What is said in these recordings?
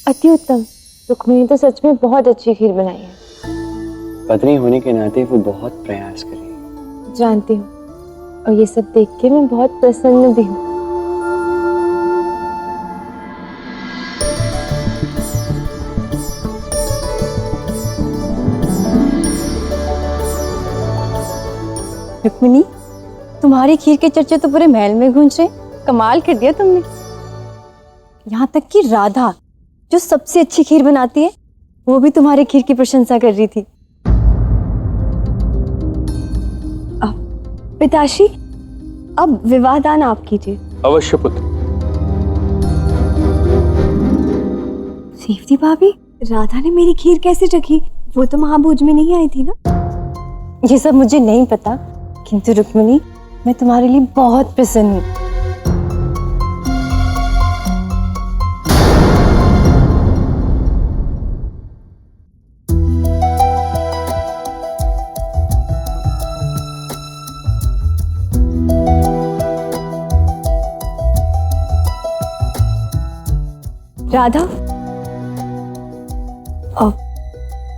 अति उत्तम। रुक्मिणी ने तो सच में बहुत अच्छी खीर बनाई है। पत्नी होने के नाते वो बहुत प्रयास कर रही है। जानती हूँ, और ये सब देख के मैं बहुत प्रसन्न भी हूँ। रुक्मिणी, तुम्हारी खीर के चर्चे तो पूरे महल में गूंज रहे। कमाल कर दिया तुमने। यहाँ तक कि राधा, जो सबसे अच्छी खीर बनाती है, वो भी तुम्हारी खीर की प्रशंसा कर रही थी। पिताश्री, अब विवाह दान आप कीजिए। अवश्य पुत्र। सेवती भाभी, राधा ने मेरी खीर कैसे रखी? वो तो महाभोज में नहीं आई थी ना। ये सब मुझे नहीं पता, किंतु रुक्मिणी, मैं तुम्हारे लिए बहुत प्रसन्न हूँ। राधा,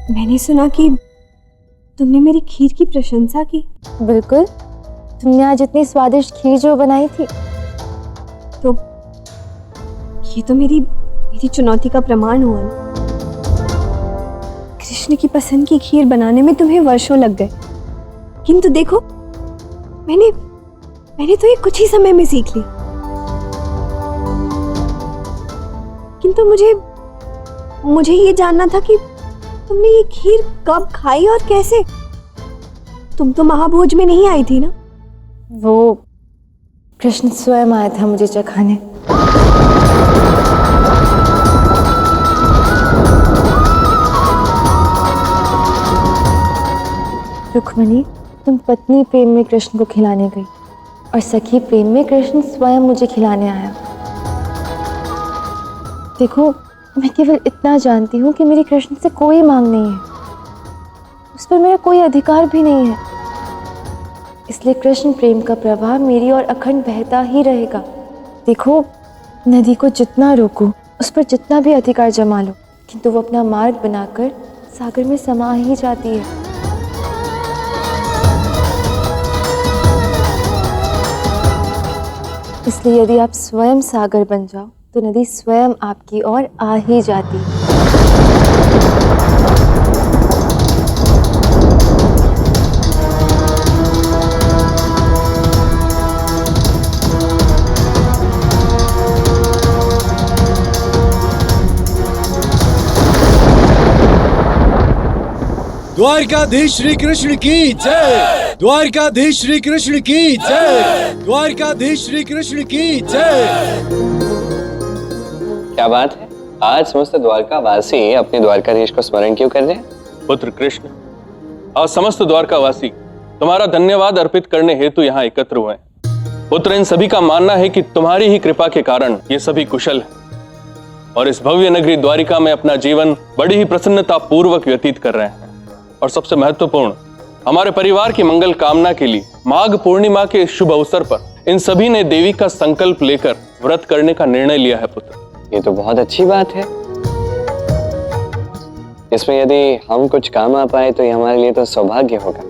मैंने सुना कि तुमने मेरी खीर की प्रशंसा की। बिल्कुल, तुमने आज इतनी स्वादिष्ट खीर जो बनाई थी। तो ये तो मेरी चुनौती का प्रमाण हुआ ना। कृष्ण की पसंद की खीर बनाने में तुम्हें वर्षों लग गए, किंतु देखो, मैंने तो ये कुछ ही समय में सीख ली। किंतु मुझे ये जानना था कि तुमने ये खीर कब खाई और कैसे? तुम तो महाभोज में नहीं आई थी ना। वो कृष्ण स्वयं आया था मुझे चखाने। रुक्मिणी, तुम पत्नी प्रेम में कृष्ण को खिलाने गई और सखी प्रेम में कृष्ण स्वयं मुझे खिलाने आया। देखो, मैं केवल इतना जानती हूँ कि मेरी कृष्ण से कोई मांग नहीं है, उस पर मेरा कोई अधिकार भी नहीं है। इसलिए कृष्ण प्रेम का प्रवाह मेरी और अखंड बहता ही रहेगा। देखो, नदी को जितना रोको, उस पर जितना भी अधिकार जमा लो, किंतु वो अपना मार्ग बनाकर सागर में समा ही जाती है। इसलिए यदि आप स्वयं सागर बन जाओ तो नदी स्वयं आपकी ओर आ ही जाती है। द्वारकाधीश श्री कृष्ण की जय। द्वारकाधीश श्री कृष्ण की जय। द्वारकाधीश श्री कृष्ण की जय। क्या बात है, आज समस्त द्वारका वासी अपने द्वारकाधीश को स्मरण क्यों कर रहे हैं? पुत्र कृष्ण, आज समस्त द्वारकावासी तुम्हारा धन्यवाद अर्पित करने हेतु यहाँ एकत्र हुए हैं। पुत्र, इन सभी का मानना है कि तुम्हारी ही कृपा के कारण ये सभी कुशल हैं और इस भव्य नगरी द्वारिका में अपना जीवन बड़ी ही प्रसन्नता पूर्वक व्यतीत कर रहे हैं। और सबसे महत्वपूर्ण, हमारे परिवार की मंगल कामना के लिए माघ पूर्णिमा के इस शुभ अवसर पर इन सभी ने देवी का संकल्प लेकर व्रत करने का निर्णय लिया है। पुत्र, ये तो बहुत अच्छी बात है। इसमें यदि हम कुछ काम आ पाए तो ये हमारे लिए तो सौभाग्य होगा।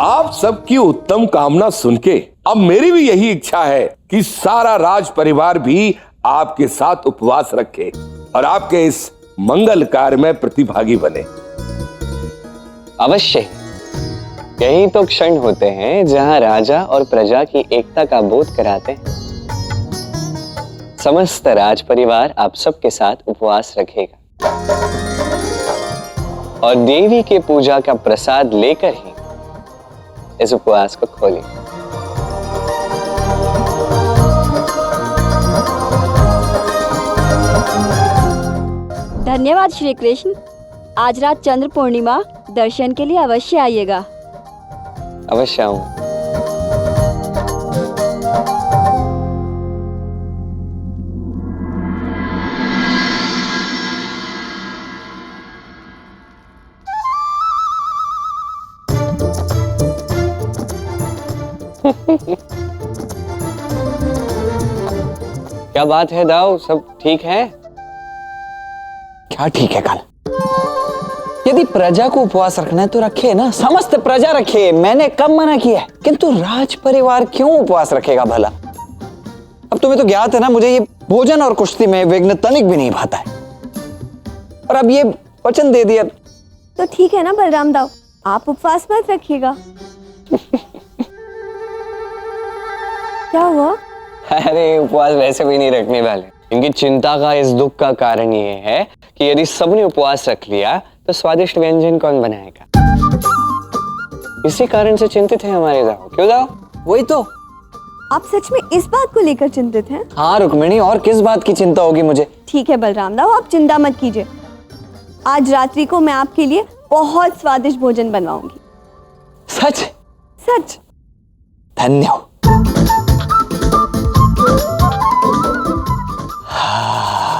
आप सबकी उत्तम कामना सुन के अब मेरी भी यही इच्छा है कि सारा राज परिवार भी आपके साथ उपवास रखे और आपके इस मंगल कार्य में प्रतिभागी बने। अवश्य। यही तो क्षण होते हैं जहां राजा और प्रजा की एकता का बोध कराते हैं। समस्त राज परिवार आप सबके साथ उपवास रखेगा और देवी के पूजा का प्रसाद लेकर ही इस उपवास को खोलेगा। धन्यवाद श्री कृष्ण। आज रात चंद्र पूर्णिमा, दर्शन के लिए अवश्य आइएगा। अवश्य आऊं। क्या बात है दाऊ, सब ठीक है? क्या ठीक है कल? यदि प्रजा को उपवास रखना है तो रखे ना, समस्त प्रजा रखे, मैंने कब मना किया है? किंतु राज परिवार क्यों उपवास रखेगा भला? अब तुम्हें तो ज्ञात है ना, मुझे ये भोजन और कुश्ती में विघ्न तनिक भी नहीं भाता है, और अब ये वचन दे दिया तो ठीक है ना बलराम दाऊ, आप उपवास मत रखिएगा। क्या हुआ? अरे उपवास वैसे भी नहीं रखने वाले। इनकी चिंता का, इस दुख का कारण ये है कि यदि सबने उपवास रख लिया तो स्वादिष्ट व्यंजन कौन बनाएगा? इसी कारण से चिंतित है हमारे दाऊ। क्यों दाऊ? वही तो। आप सच में इस बात को लेकर चिंतित हैं? हाँ रुक्मिणी, और किस बात की चिंता होगी मुझे? ठीक है बलराम दाऊ, आप चिंता मत कीजिए। आज रात्रि को मैं आपके लिए बहुत स्वादिष्ट भोजन बनवाऊंगी। सच? सच। धन्य हो।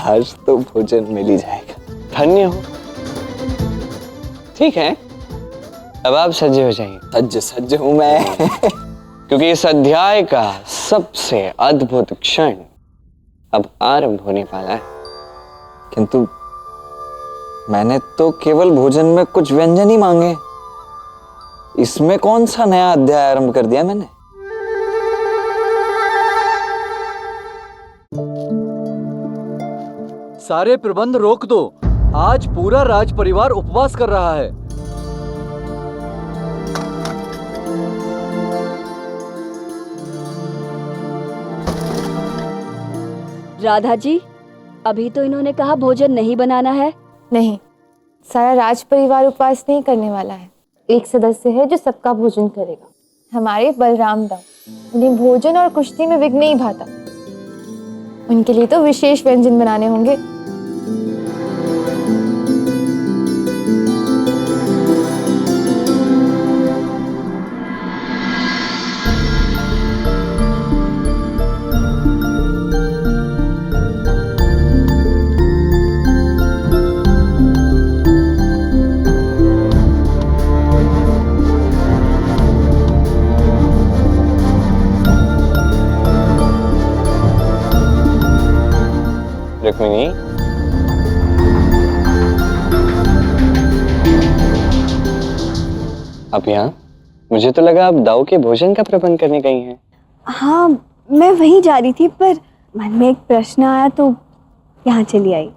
आज तो भोजन मिल ही जाएगा। धन्य हो। ठीक है, अब आप सज्ज हो जाइए। सज्ज हूं मैं क्योंकि इस अध्याय का सबसे अद्भुत क्षण अब आरंभ होने वाला है। किंतु मैंने तो केवल भोजन में कुछ व्यंजन ही मांगे, इसमें कौन सा नया अध्याय आरंभ कर दिया मैंने? सारे प्रबंध रोक दो, आज पूरा राज परिवार उपवास कर रहा है। राधा जी, अभी तो इन्होंने कहा भोजन नहीं बनाना है। नहीं, सारा राज परिवार उपवास नहीं करने वाला है। एक सदस्य है जो सबका भोजन करेगा, हमारे बलराम दाऊ। उन्हें भोजन और कुश्ती में विघ्न नहीं भाता। उनके लिए तो विशेष व्यंजन बनाने होंगे। रुक्मिणी, अब यहाँ मुझे तो लगा आप दाऊ के भोजन का प्रबंध करने गई हैं। हाँ, मैं वहीं जा रही थी, पर मन में एक प्रश्न आया तो यहाँ चली आई।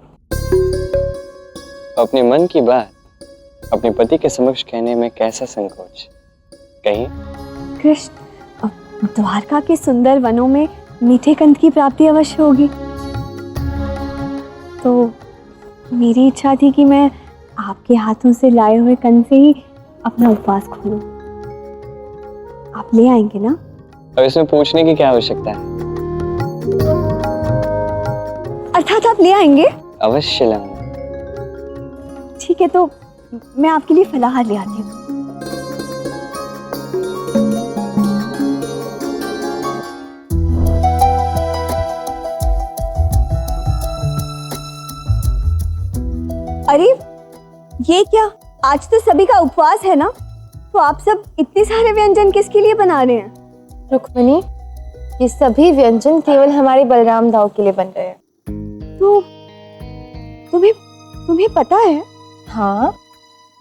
अपने मन की बात अपने पति के समक्ष कहने में कैसा संकोच? कहिए। कृष्ण, अब द्वारका के सुंदर वनों में मीठे कंद की प्राप्ति अवश्य होगी, तो मेरी इच्छा थी कि मैं आपके हाथों से लाए हुए कंद से ही अपना उपवास खोलूं। आप ले आएंगे ना? अब इसमें पूछने की क्या आवश्यकता है? अर्थात आप ले आएंगे? अवश्य लाऊंगा। ठीक है, तो मैं आपके लिए फलाहार ले आती हूँ। अरे ये क्या, आज तो सभी का उपवास है ना, तो आप सब इतने सारे व्यंजन किसके लिए बना रहे हैं? रुक्मिणी, ये सभी व्यंजन केवल हमारे बलराम दाऊ के लिए बन रहे हैं। तो तुम्हें पता है? हाँ,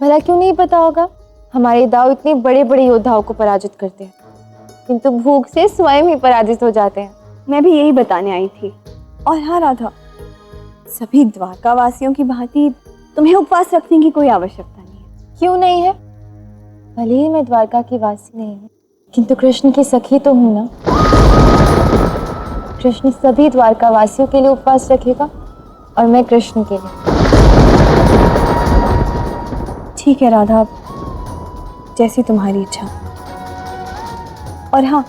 भला क्यों नहीं पता होगा? हमारे दाऊ इतने बड़े बड़े योद्धाओं को पराजित करते हैं, किंतु भूख से स्वयं ही पराजित हो जाते हैं। मैं भी यही बताने आई थी। और हाँ राधा, सभी द्वारका वासियों की भांति तुम्हें उपवास रखने की कोई आवश्यकता नहीं है। क्यों नहीं है? भले ही मैं द्वारका की वासी नहीं हूँ, किंतु कृष्ण की सखी तो हूँ ना। कृष्ण सभी द्वारका वासियों के लिए उपवास रखेगा और मैं कृष्ण के लिए। ठीक है राधा, जैसी तुम्हारी इच्छा। और हाँ,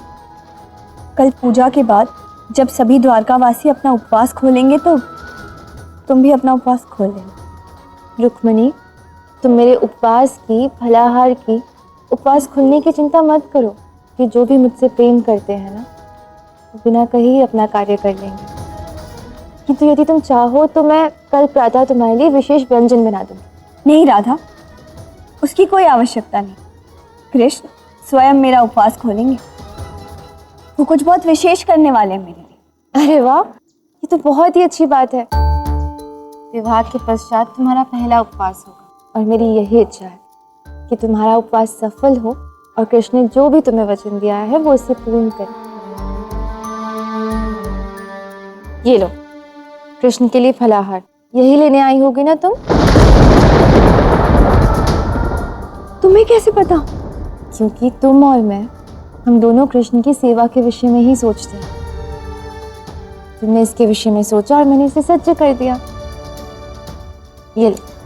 कल पूजा के बाद जब सभी द्वारकावासी अपना उपवास खोलेंगे तो तुम भी अपना उपवास खोल लेना। रुक्मिणी, तुम मेरे उपवास की, फलाहार की, उपवास खुलने की चिंता मत करो कि जो भी मुझसे प्रेम करते हैं ना, वो बिना कहीं ही अपना कार्य कर लेंगे। किंतु यदि तुम चाहो तो मैं कल प्रातः तुम्हारे लिए विशेष व्यंजन बना दूंगी। नहीं राधा, उसकी कोई आवश्यकता नहीं। कृष्ण स्वयं मेरा उपवास खोलेंगे। वो कुछ बहुत विशेष करने वाले हैं मेरे लिए। अरे वाह, ये तो बहुत ही अच्छी बात है। विवाह के पश्चात तुम्हारा पहला उपवास होगा और मेरी यही इच्छा है कि तुम्हारा उपवास सफल हो और कृष्ण ने जो भी तुम्हें वचन दिया है वो उसे पूर्ण करे। ये लो कृष्ण के लिए फलाहार, यही लेने आई होगी ना तुम? तुम्हें कैसे पता? क्योंकि तुम और मैं, हम दोनों कृष्ण की सेवा के विषय में ही सोचते हैं। तुमने इसके विषय में सोचा और मैंने इसे सज्ज कर दिया। ये लो।